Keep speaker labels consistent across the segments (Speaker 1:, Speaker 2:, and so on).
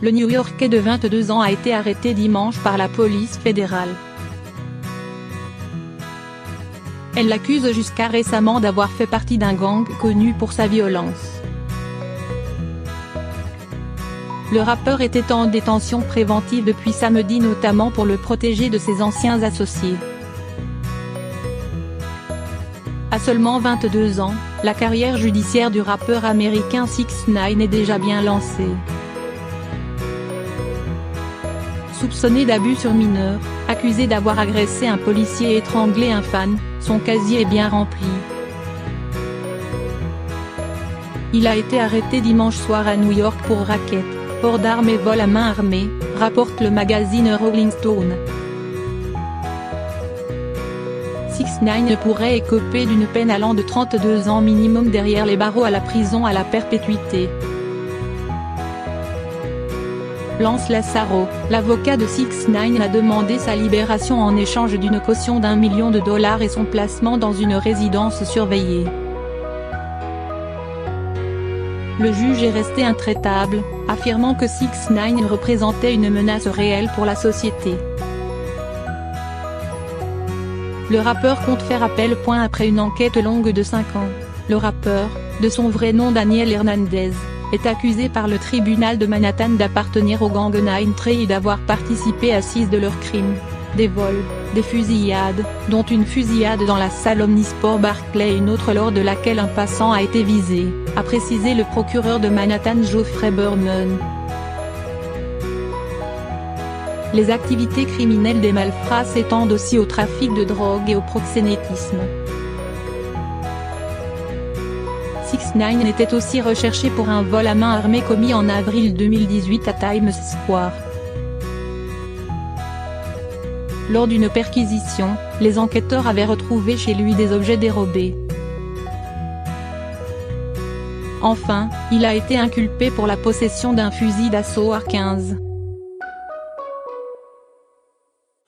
Speaker 1: le New-Yorkais de 22 ans a été arrêté dimanche par la police fédérale. Elle l'accuse jusqu'à récemment d'avoir fait partie d'un gang connu pour sa violence. Le rappeur était en détention préventive depuis samedi notamment pour le protéger de ses anciens associés. À seulement 22 ans, la carrière judiciaire du rappeur américain 6ix9ine est déjà bien lancée. Soupçonné d'abus sur mineurs, accusé d'avoir agressé un policier et étranglé un fan, son casier est bien rempli. Il a été arrêté dimanche soir à New York pour racket, port d'armes et vol à main armée, rapporte le magazine Rolling Stone. 6ix9ine pourrait écoper d'une peine allant de 32 ans minimum derrière les barreaux à la prison à la perpétuité. Lance Lassaro, l'avocat de 6ix9ine a demandé sa libération en échange d'une caution d'1 million de dollars et son placement dans une résidence surveillée. Le juge est resté intraitable, affirmant que 6ix9ine représentait une menace réelle pour la société. Le rappeur compte faire appel. Après une enquête longue de 5 ans, le rappeur, de son vrai nom Daniel Hernandez, est accusé par le tribunal de Manhattan d'appartenir au gang 9-3 et d'avoir participé à 6 de leurs crimes, des vols, des fusillades, dont une fusillade dans la salle Omnisport Barclay et une autre lors de laquelle un passant a été visé, a précisé le procureur de Manhattan Geoffrey Berman. Les activités criminelles des malfrats s'étendent aussi au trafic de drogue et au proxénétisme. 6ix9ine était aussi recherché pour un vol à main armée commis en avril 2018 à Times Square. Lors d'une perquisition, les enquêteurs avaient retrouvé chez lui des objets dérobés. Enfin, il a été inculpé pour la possession d'un fusil d'assaut AR-15.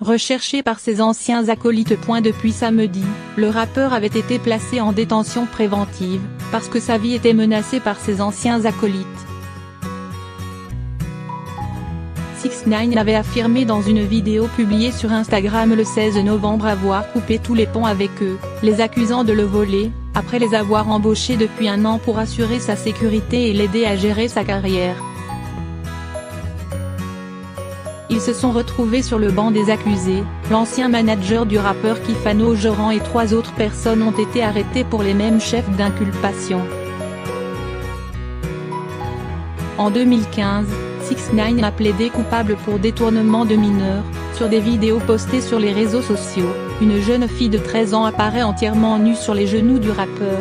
Speaker 1: Recherché par ses anciens acolytes. Depuis samedi, le rappeur avait été placé en détention préventive, parce que sa vie était menacée par ses anciens acolytes. 6ix9ine avait affirmé dans une vidéo publiée sur Instagram le 16 novembre avoir coupé tous les ponts avec eux, les accusant de le voler, après les avoir embauchés depuis 1 an pour assurer sa sécurité et l'aider à gérer sa carrière. Ils se sont retrouvés sur le banc des accusés. L'ancien manager du rappeur Kifano Joran et 3 autres personnes ont été arrêtés pour les mêmes chefs d'inculpation. En 2015, 6ix9ine a plaidé coupable pour détournement de mineurs. Sur des vidéos postées sur les réseaux sociaux, une jeune fille de 13 ans apparaît entièrement nue sur les genoux du rappeur.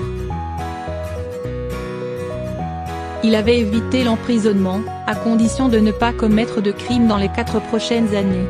Speaker 1: Il avait évité l'emprisonnement, à condition de ne pas commettre de crime dans les 4 prochaines années.